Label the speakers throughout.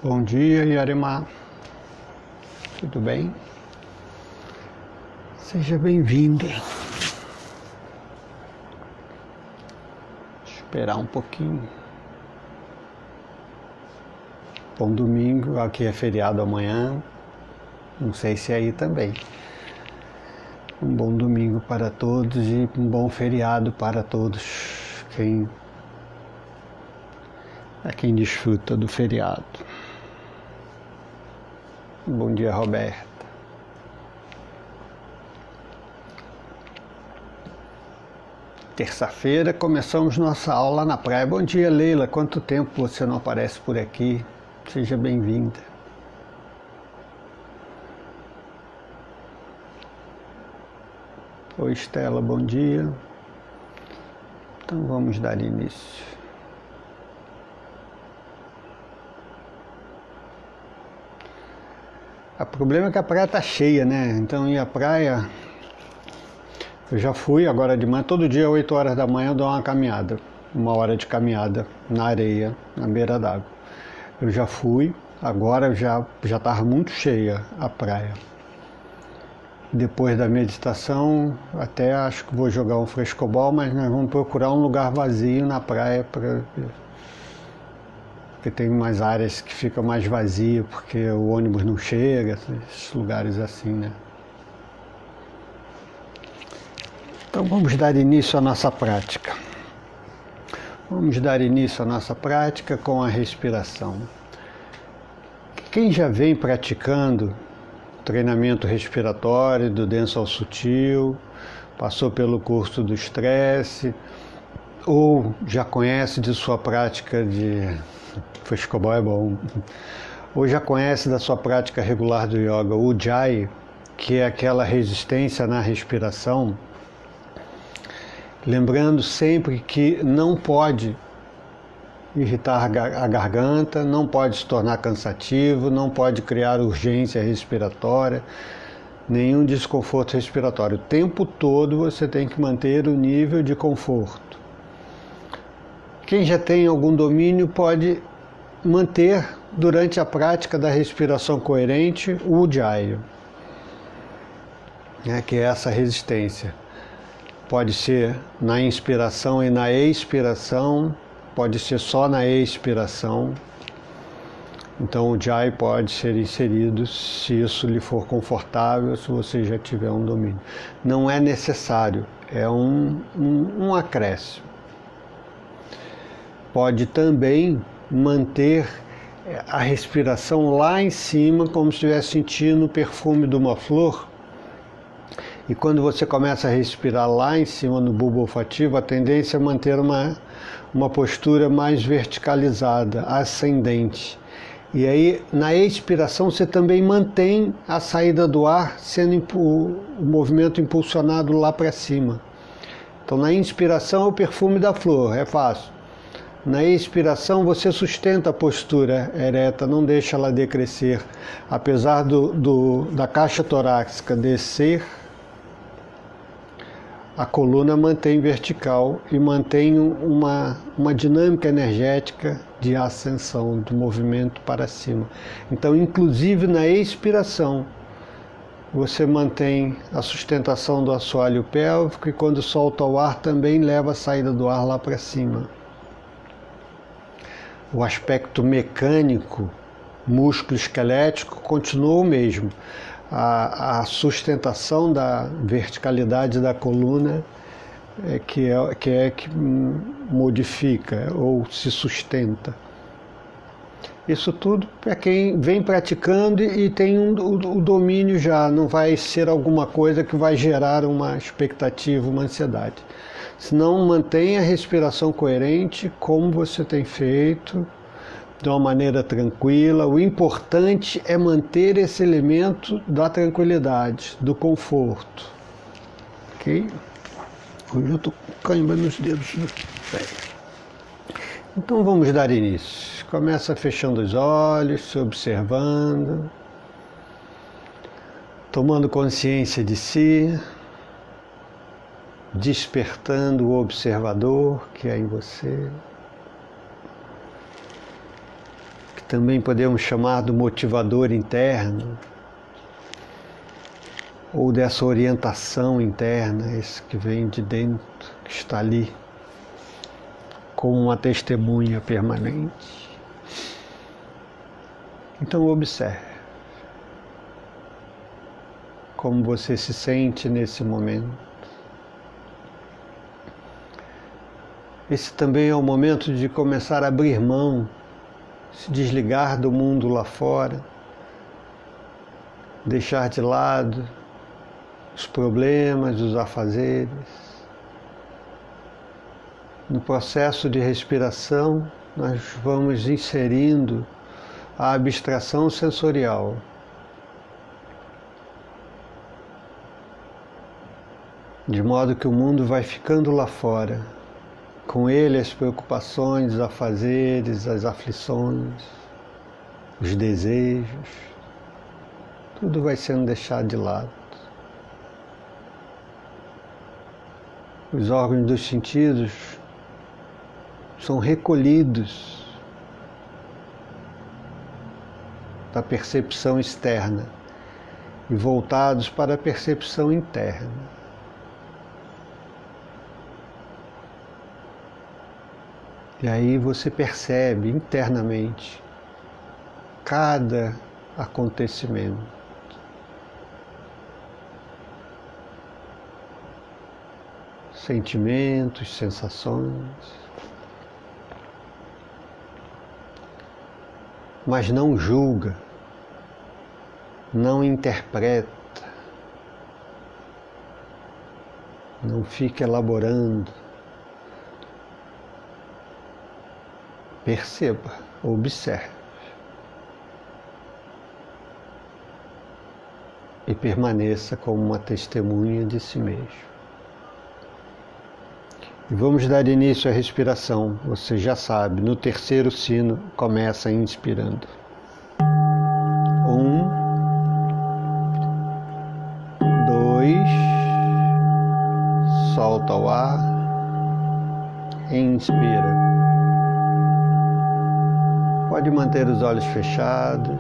Speaker 1: Bom dia, Yarimar. Tudo bem? Seja bem-vindo. Esperar um pouquinho. Bom domingo, aqui é feriado amanhã. Não sei se é aí também. Um bom domingo para todos e um bom feriado para todos. Quem desfruta do feriado. Bom dia, Roberta. Terça-feira começamos nossa aula na praia. Bom dia, Leila. Quanto tempo você não aparece por aqui? Seja bem-vinda. Oi, Estela, bom dia. Então vamos dar início. O problema é que a praia tá cheia, né? Então ir à praia, eu já fui agora de manhã, todo dia 8 horas da manhã eu dou uma caminhada, 1 hora de caminhada na areia, na beira d'água. Eu já fui, agora já estava muito cheia a praia. Depois da meditação, até acho que vou jogar um frescobol, mas nós vamos procurar um lugar vazio na praia porque tem umas áreas que ficam mais vazias, porque o ônibus não chega, esses lugares assim, né? Então vamos dar início à nossa prática. Vamos dar início à nossa prática com a respiração. Quem já vem praticando treinamento respiratório, do denso ao sutil, passou pelo curso do estresse, ou já conhece de sua prática de frescobol é bom, ou já conhece da sua prática regular do yoga, o Ujjayi, que é aquela resistência na respiração, lembrando sempre que não pode irritar a garganta, não pode se tornar cansativo, não pode criar urgência respiratória, nenhum desconforto respiratório. O tempo todo você tem que manter o nível de conforto. Quem já tem algum domínio pode manter durante a prática da respiração coerente o Ujjayi, que é essa resistência. Pode ser na inspiração e na expiração, pode ser só na expiração. Então o Ujjayi pode ser inserido se isso lhe for confortável, se você já tiver um domínio. Não é necessário, é um acréscimo. Pode também manter a respiração lá em cima, como se estivesse sentindo o perfume de uma flor. E quando você começa a respirar lá em cima no bulbo olfativo, a tendência é manter uma postura mais verticalizada, ascendente. E aí, na expiração, você também mantém a saída do ar, sendo o movimento impulsionado lá para cima. Então, na inspiração é o perfume da flor, é fácil. Na expiração, você sustenta a postura ereta, não deixa ela decrescer. Apesar da caixa torácica descer, a coluna mantém vertical e mantém uma dinâmica energética de ascensão, de movimento para cima. Então, inclusive na expiração, você mantém a sustentação do assoalho pélvico e quando solta o ar também leva a saída do ar lá para cima. O aspecto mecânico, músculo-esquelético, continua o mesmo. A sustentação da verticalidade da coluna que modifica ou se sustenta. Isso tudo é quem vem praticando e tem o domínio já, não vai ser alguma coisa que vai gerar uma expectativa, uma ansiedade. Senão mantenha a respiração coerente, como você tem feito, de uma maneira tranquila. O importante é manter esse elemento da tranquilidade, do conforto. Ok? Hoje eu estou com cãibra nos dedos do pé. Então vamos dar início. Começa fechando os olhos, se observando, tomando consciência de si, despertando o observador que é em você, que também podemos chamar do motivador interno, ou dessa orientação interna, esse que vem de dentro, que está ali, como uma testemunha permanente. Então observe como você se sente nesse momento. Esse também é o momento de começar a abrir mão, se desligar do mundo lá fora, deixar de lado os problemas, os afazeres. No processo de respiração, nós vamos inserindo a abstração sensorial. De modo que o mundo vai ficando lá fora. Com ele as preocupações, os afazeres, as aflições, os desejos, tudo vai sendo deixado de lado. Os órgãos dos sentidos são recolhidos da percepção externa e voltados para a percepção interna. E aí você percebe internamente cada acontecimento. Sentimentos, sensações. Mas não julga, não interpreta, não fica elaborando. Perceba, observe e permaneça como uma testemunha de si mesmo. E vamos dar início à respiração. Você já sabe, no terceiro sino começa inspirando. 1, 2, solta o ar, inspira. Pode manter os olhos fechados.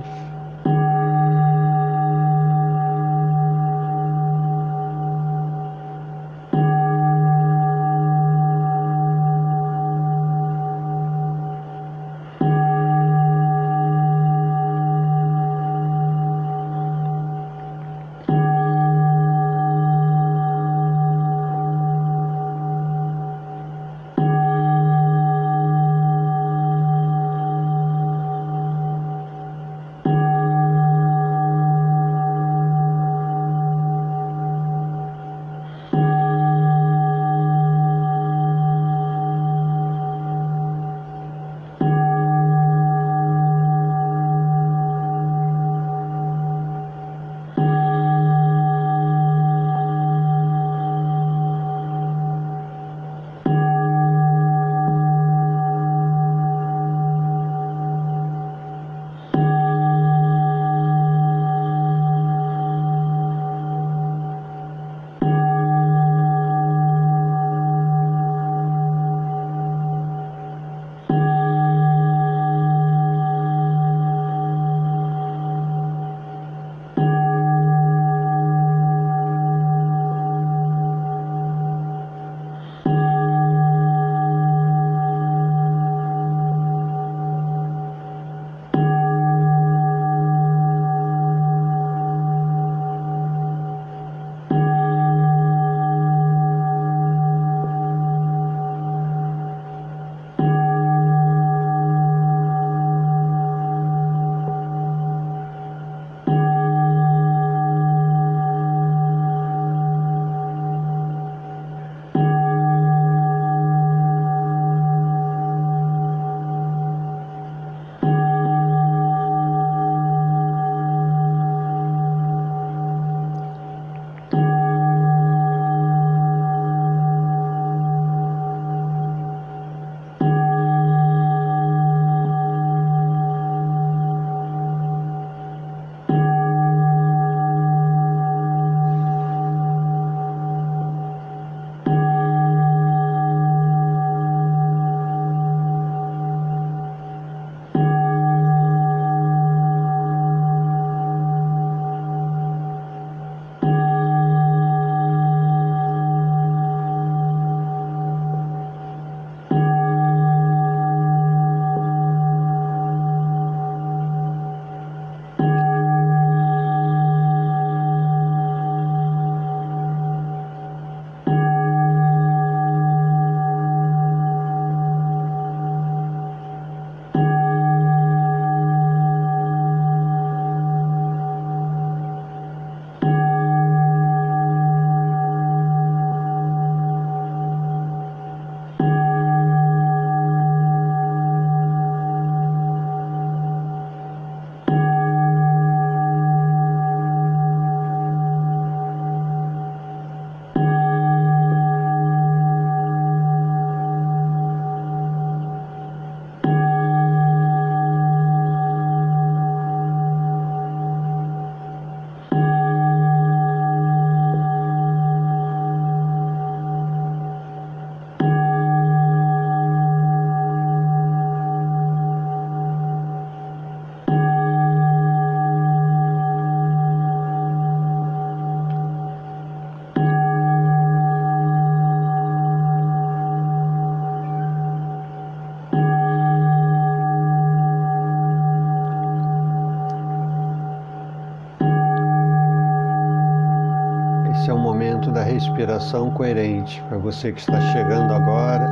Speaker 1: Esse é o momento da respiração coerente. Para você que está chegando agora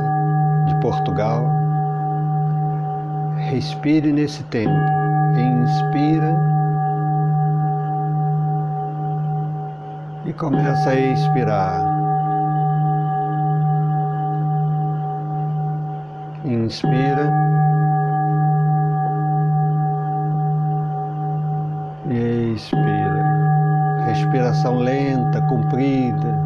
Speaker 1: de Portugal, respire nesse tempo. Inspira e começa a expirar. Inspira e expira. Respiração lenta, comprida.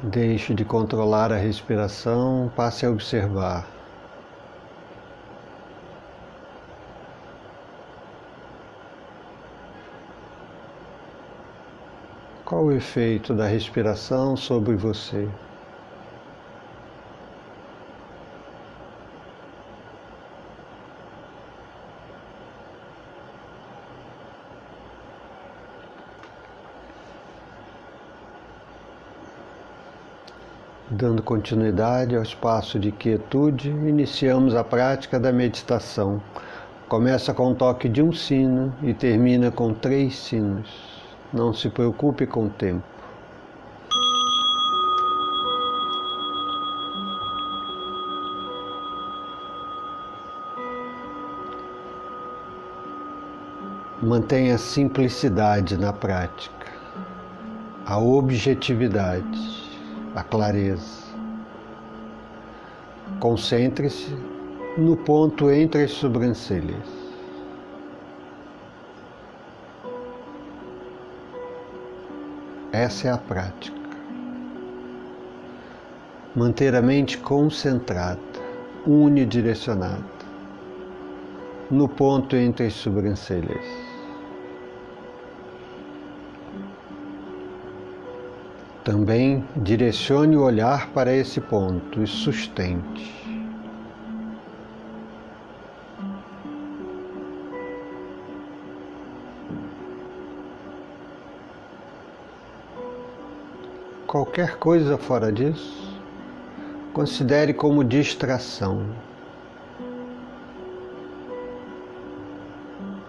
Speaker 1: Deixe de controlar a respiração, passe a observar. Qual o efeito da respiração sobre você? Dando continuidade ao espaço de quietude, iniciamos a prática da meditação. Começa com o toque de um sino e termina com 3 sinos. Não se preocupe com o tempo. Mantenha a simplicidade na prática, a objetividade, a clareza. Concentre-se no ponto entre as sobrancelhas. Essa é a prática. Manter a mente concentrada, unidirecionada, no ponto entre as sobrancelhas. Também direcione o olhar para esse ponto e sustente. Qualquer coisa fora disso, considere como distração.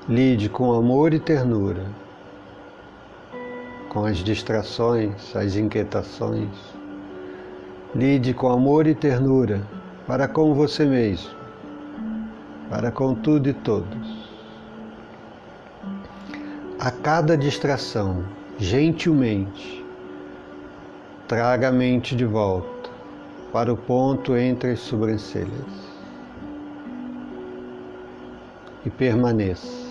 Speaker 1: Lide com amor e ternura, com as distrações, as inquietações. Lide com amor e ternura para com você mesmo, para com tudo e todos. A cada distração, gentilmente, traga a mente de volta para o ponto entre as sobrancelhas e permaneça.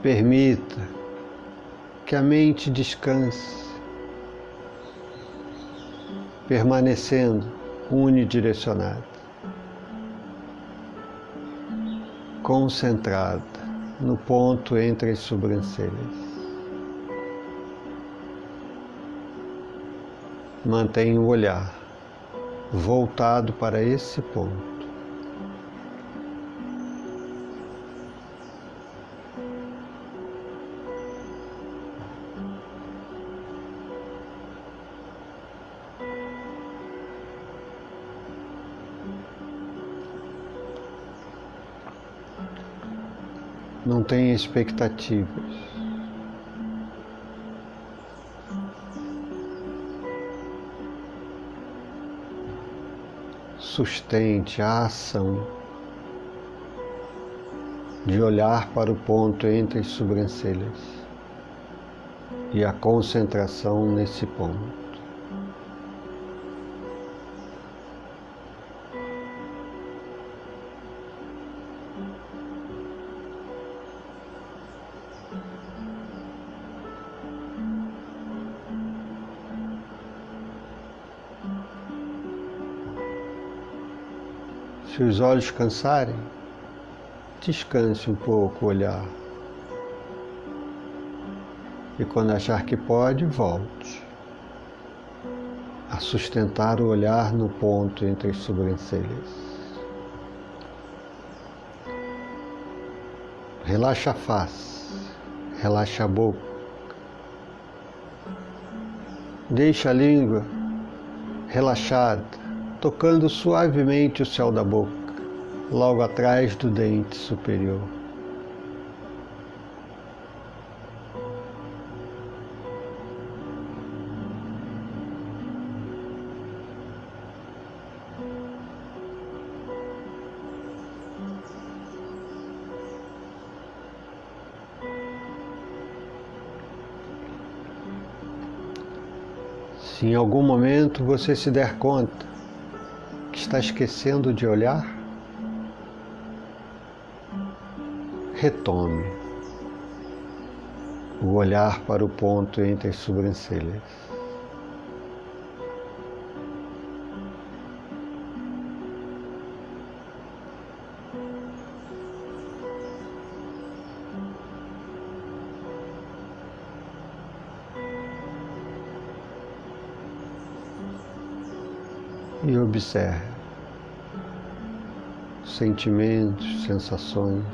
Speaker 1: Permita que a mente descanse, permanecendo unidirecionada, concentrada no ponto entre as sobrancelhas. Mantenha o olhar voltado para esse ponto. Não tenha expectativas. Sustente a ação de olhar para o ponto entre as sobrancelhas e a concentração nesse ponto. Se os olhos cansarem, descanse um pouco o olhar. E quando achar que pode, volte a sustentar o olhar no ponto entre as sobrancelhas. Relaxa a face, relaxa a boca. Deixa a língua relaxada, tocando suavemente o céu da boca, logo atrás do dente superior. Se em algum momento você se der conta que está esquecendo de olhar, retome o olhar para o ponto entre as sobrancelhas. E observe sentimentos, sensações.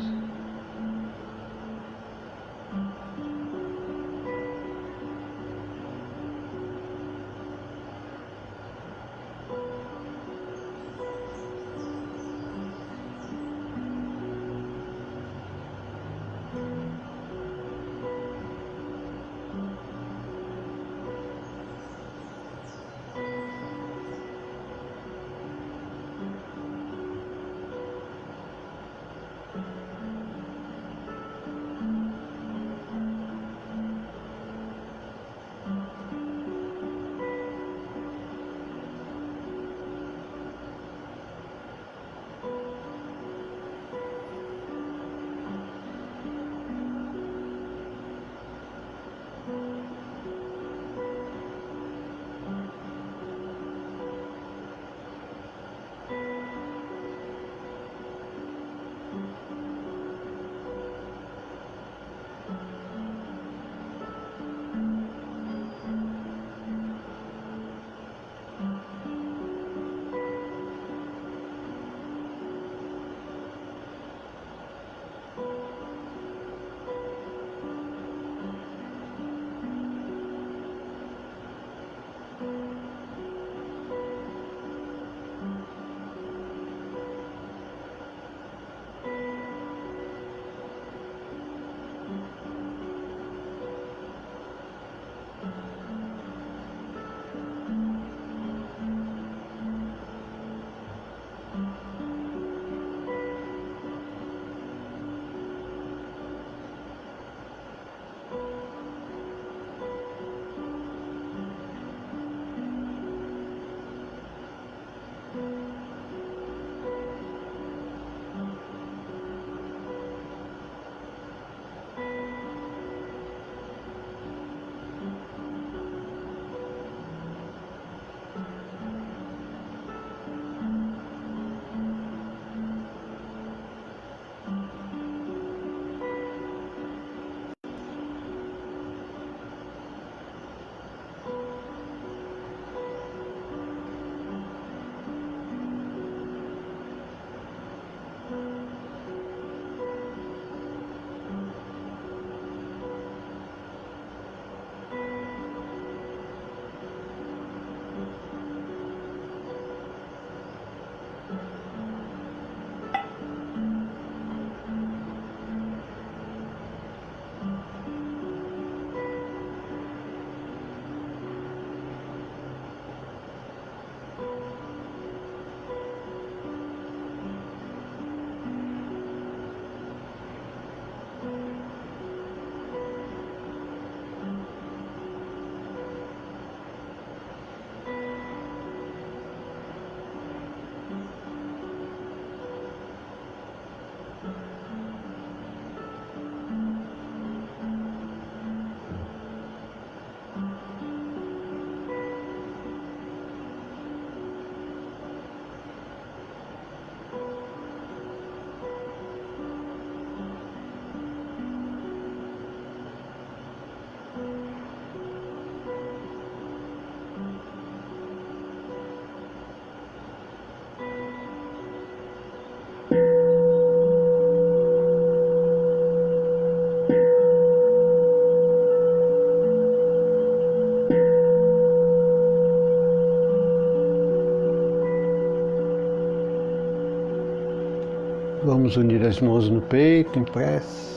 Speaker 1: Vamos unir as mãos no peito em prece.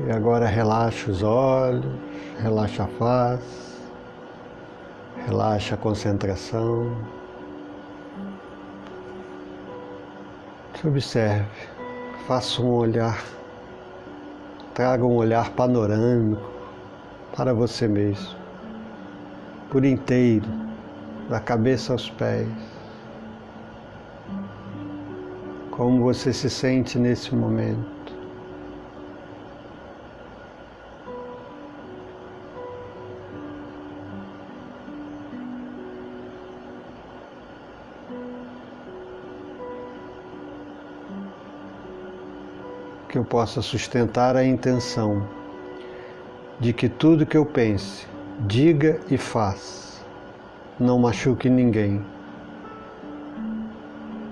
Speaker 1: E agora relaxa os olhos, relaxa a face, relaxa a concentração. Se observe, faça um olhar, traga um olhar panorâmico para você mesmo, por inteiro, da cabeça aos pés. Como você se sente nesse momento? Que eu possa sustentar a intenção de que tudo que eu pense, diga e faça não machuque ninguém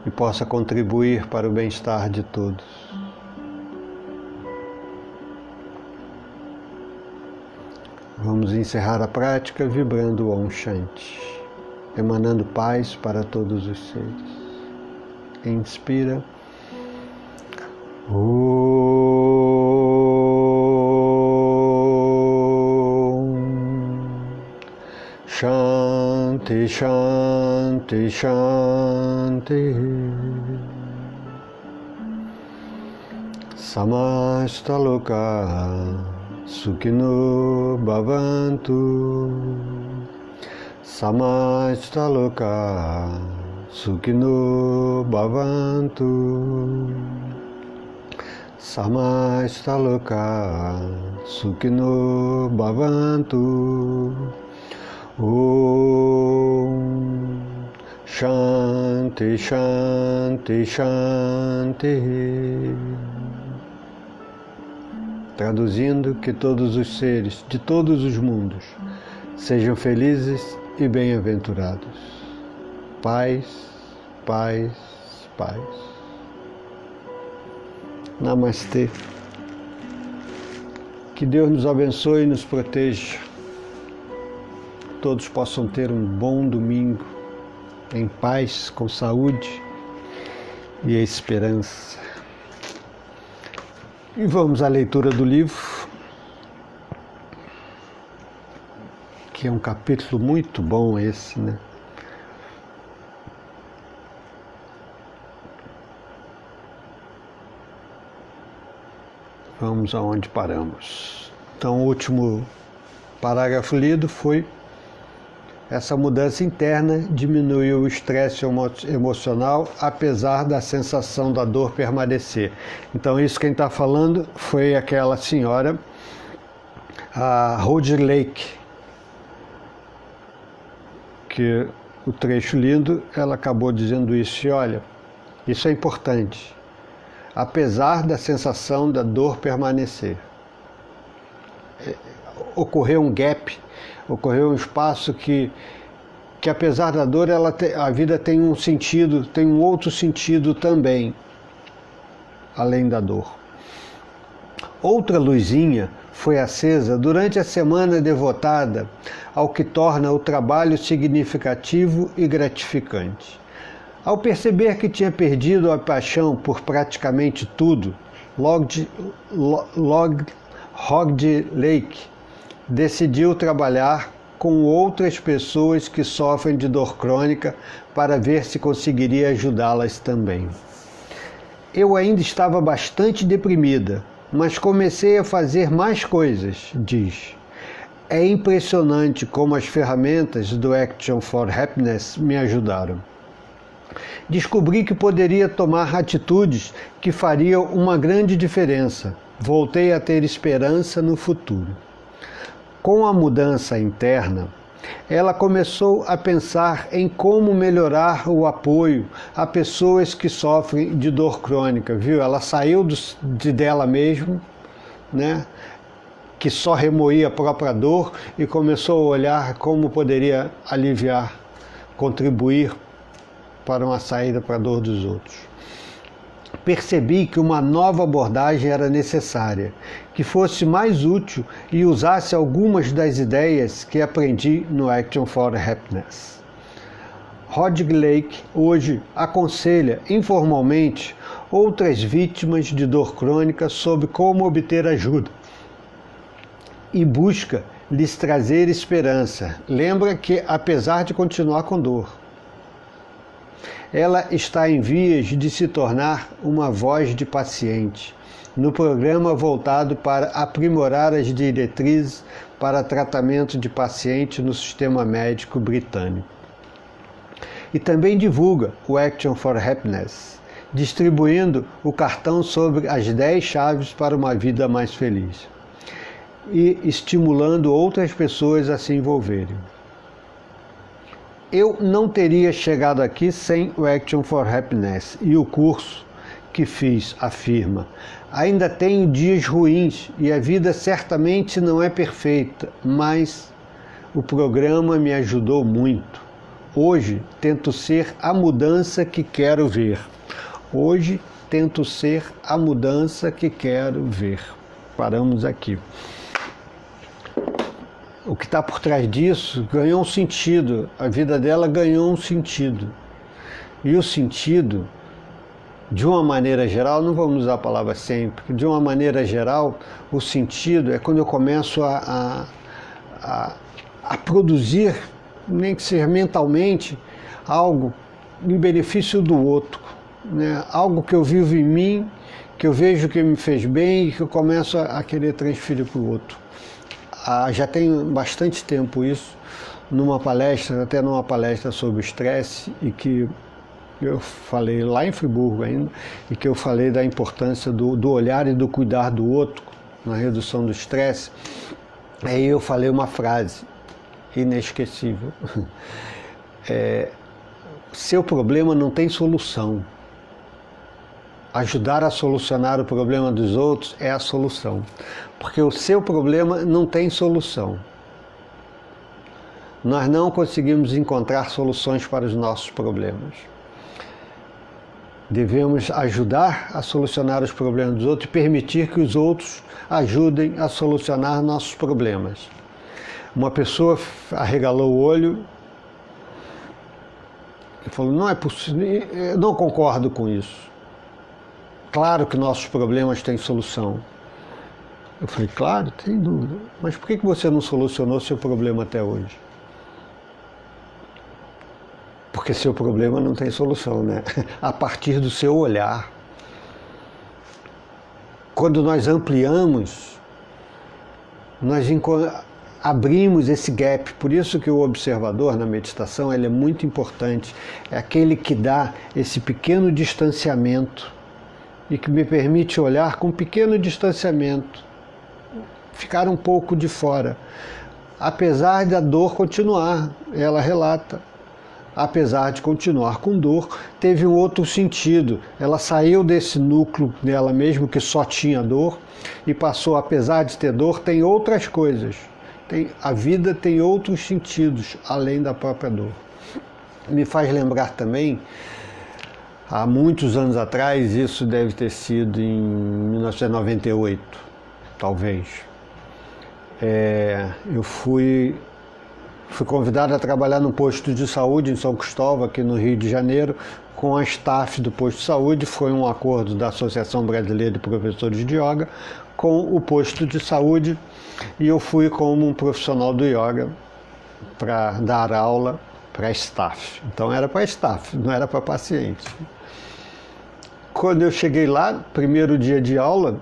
Speaker 1: e possa contribuir para o bem-estar de todos. Vamos encerrar a prática vibrando o Om Shanti, emanando paz para todos os seres. Inspira. Shanti, Shanti, Shanti. Samasta loka sukhino bhavantu. Samasta loka sukhino bhavantu. Samasta loka sukhino bhavantu. Om Shanti, Shanti, Shanti. Traduzindo, que todos os seres de todos os mundos sejam felizes e bem-aventurados. Paz, paz, paz. Namastê. Que Deus nos abençoe e nos proteja. Todos possam ter um bom domingo, em paz, com saúde e esperança. E vamos à leitura do livro, que é um capítulo muito bom esse, né? Vamos aonde paramos. Então, o último parágrafo lido foi: essa mudança interna diminuiu o estresse emocional, apesar da sensação da dor permanecer. Então, isso quem está falando foi aquela senhora, a Rose Lake, que o trecho lindo, ela acabou dizendo isso. E olha, isso é importante, apesar da sensação da dor permanecer. Ocorreu um gap, ocorreu um espaço que apesar da dor, a vida tem um sentido, tem um outro sentido também, além da dor. Outra luzinha foi acesa durante a semana devotada ao que torna o trabalho significativo e gratificante. Ao perceber que tinha perdido a paixão por praticamente tudo, Rose Lake decidiu trabalhar com outras pessoas que sofrem de dor crônica para ver se conseguiria ajudá-las também. Eu ainda estava bastante deprimida, mas comecei a fazer mais coisas, diz. É impressionante como as ferramentas do Action for Happiness me ajudaram. Descobri que poderia tomar atitudes que fariam uma grande diferença. Voltei a ter esperança no futuro. Com a mudança interna, ela começou a pensar em como melhorar o apoio a pessoas que sofrem de dor crônica, viu? Ela saiu dela mesmo, né? Que só remoía a própria dor, e começou a olhar como poderia aliviar, contribuir para uma saída para a dor dos outros. Percebi que uma nova abordagem era necessária, que fosse mais útil e usasse algumas das ideias que aprendi no Action for Happiness. Rod Lake hoje aconselha informalmente outras vítimas de dor crônica sobre como obter ajuda e busca lhes trazer esperança. Lembra que, apesar de continuar com dor, ela está em vias de se tornar uma voz de paciente no programa voltado para aprimorar as diretrizes para tratamento de paciente no sistema médico britânico. E também divulga o Action for Happiness, distribuindo o cartão sobre as 10 chaves para uma vida mais feliz e estimulando outras pessoas a se envolverem. Eu não teria chegado aqui sem o Action for Happiness e o curso que fiz, afirma. Ainda tenho dias ruins e a vida certamente não é perfeita, mas o programa me ajudou muito. Hoje tento ser a mudança que quero ver. Hoje tento ser a mudança que quero ver. Paramos aqui. O que está por trás disso ganhou um sentido. A vida dela ganhou um sentido. E o sentido, de uma maneira geral, não vamos usar a palavra sempre, de uma maneira geral, o sentido é quando eu começo a produzir, nem que seja mentalmente, algo em benefício do outro, né? Algo que eu vivo em mim, que eu vejo que me fez bem e que eu começo a querer transferir para o outro. Já tem bastante tempo isso, numa palestra, até numa palestra sobre estresse, e que eu falei lá em Friburgo ainda, e que eu falei da importância do olhar e do cuidar do outro na redução do estresse. Aí eu falei uma frase inesquecível. Seu problema não tem solução. Ajudar a solucionar o problema dos outros é a solução. Porque o seu problema não tem solução. Nós não conseguimos encontrar soluções para os nossos problemas. Devemos ajudar a solucionar os problemas dos outros e permitir que os outros ajudem a solucionar nossos problemas. Uma pessoa arregalou o olho e falou: não é possível, eu não concordo com isso. Claro que nossos problemas têm solução. Eu falei: claro, sem dúvida. Mas por que você não solucionou seu problema até hoje? Porque seu problema não tem solução, né? A partir do seu olhar. Quando nós ampliamos, nós abrimos esse gap. Por isso que o observador na meditação ele é muito importante. É aquele que dá esse pequeno distanciamento e que me permite olhar com um pequeno distanciamento, ficar um pouco de fora. Apesar da dor continuar, ela relata. Apesar de continuar com dor, teve um outro sentido. Ela saiu desse núcleo dela mesmo, que só tinha dor, e passou, apesar de ter dor, tem outras coisas. A vida tem outros sentidos, além da própria dor. Me faz lembrar também, há muitos anos atrás, isso deve ter sido em 1998, talvez. Eu fui convidado a trabalhar no posto de saúde em São Cristóvão, aqui no Rio de Janeiro, com a staff do posto de saúde. Foi um acordo da Associação Brasileira de Professores de Yoga com o posto de saúde, e eu fui como um profissional do yoga para dar aula para staff. Então era para staff, não era para paciente. Quando eu cheguei lá, primeiro dia de aula,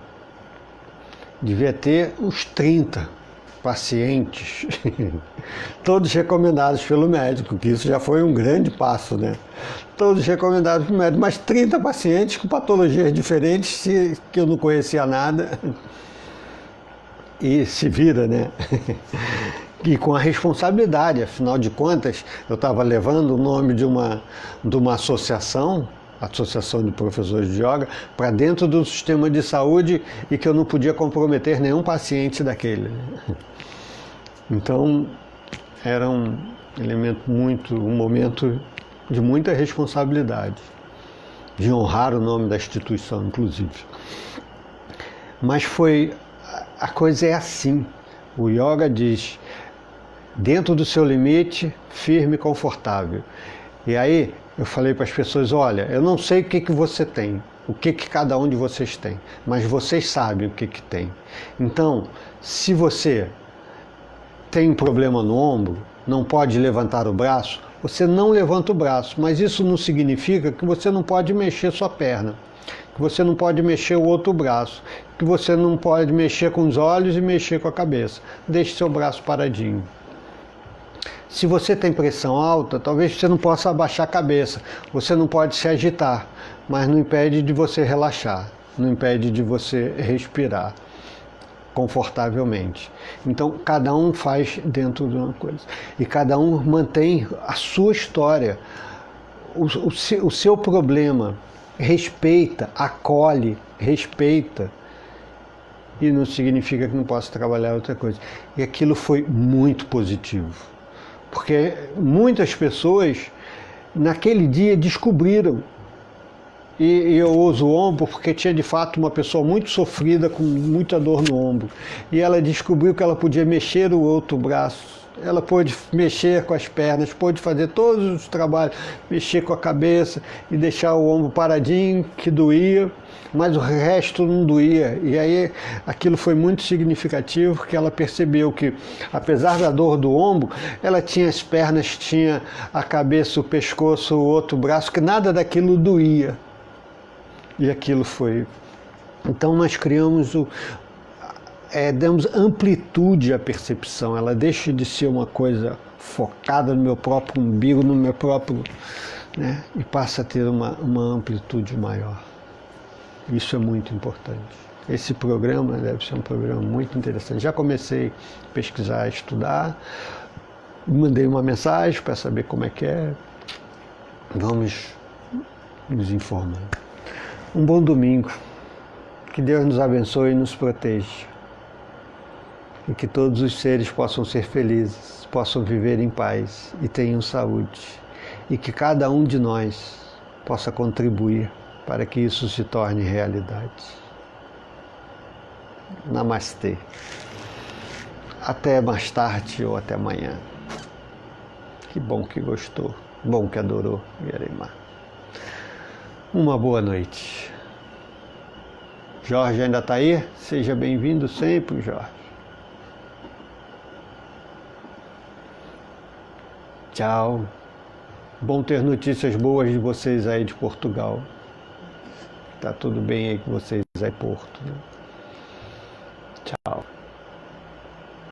Speaker 1: devia ter uns 30 pacientes, todos recomendados pelo médico, que isso já foi um grande passo, né? Todos recomendados pelo médico, mas 30 pacientes com patologias diferentes, que eu não conhecia nada, e se vira, né? E com a responsabilidade, afinal de contas, eu estava levando o nome de uma associação, Associação de Professores de Yoga, para dentro do sistema de saúde, e que eu não podia comprometer nenhum paciente daquele. Então, era um momento de muita responsabilidade, de honrar o nome da instituição, inclusive. Mas a coisa é assim. O yoga diz: dentro do seu limite, firme e confortável. E aí eu falei para as pessoas, olha, eu não sei o que você tem, o que cada um de vocês tem, mas vocês sabem o que tem. Então, se você tem um problema no ombro, não pode levantar o braço, você não levanta o braço, mas isso não significa que você não pode mexer sua perna, que você não pode mexer o outro braço, que você não pode mexer com os olhos e mexer com a cabeça. Deixe seu braço paradinho. Se você tem pressão alta, talvez você não possa abaixar a cabeça, você não pode se agitar, mas não impede de você relaxar, não impede de você respirar confortavelmente. Então, cada um faz dentro de uma coisa. E cada um mantém a sua história, o seu problema. Respeita, acolhe, respeita. E não significa que não possa trabalhar outra coisa. E aquilo foi muito positivo. Porque muitas pessoas, naquele dia, descobriram. E eu uso o ombro porque tinha de fato uma pessoa muito sofrida, com muita dor no ombro. E ela descobriu que ela podia mexer o outro braço, ela pôde mexer com as pernas, pôde fazer todos os trabalhos, mexer com a cabeça e deixar o ombro paradinho, que doía, mas o resto não doía. E aí aquilo foi muito significativo, porque ela percebeu que, apesar da dor do ombro, ela tinha as pernas, tinha a cabeça, o pescoço, o outro braço, que nada daquilo doía. E aquilo foi. Então nós criamos damos amplitude à percepção, ela deixa de ser uma coisa focada no meu próprio umbigo, no meu próprio, né, e passa a ter uma amplitude maior. Isso é muito importante. Esse programa deve ser um programa muito interessante. Já comecei a pesquisar, estudar, mandei uma mensagem para saber como é que é. Vamos nos informando. Um bom domingo, que Deus nos abençoe e nos proteja, e que todos os seres possam ser felizes, possam viver em paz e tenham saúde, e que cada um de nós possa contribuir para que isso se torne realidade. Namastê. Até mais tarde ou até amanhã. Que bom que gostou, bom que adorou, Yeremá. Uma boa noite. Jorge ainda está aí? Seja bem-vindo sempre, Jorge. Tchau. Bom ter notícias boas de vocês aí de Portugal. Tá tudo bem aí com vocês aí, Porto, né?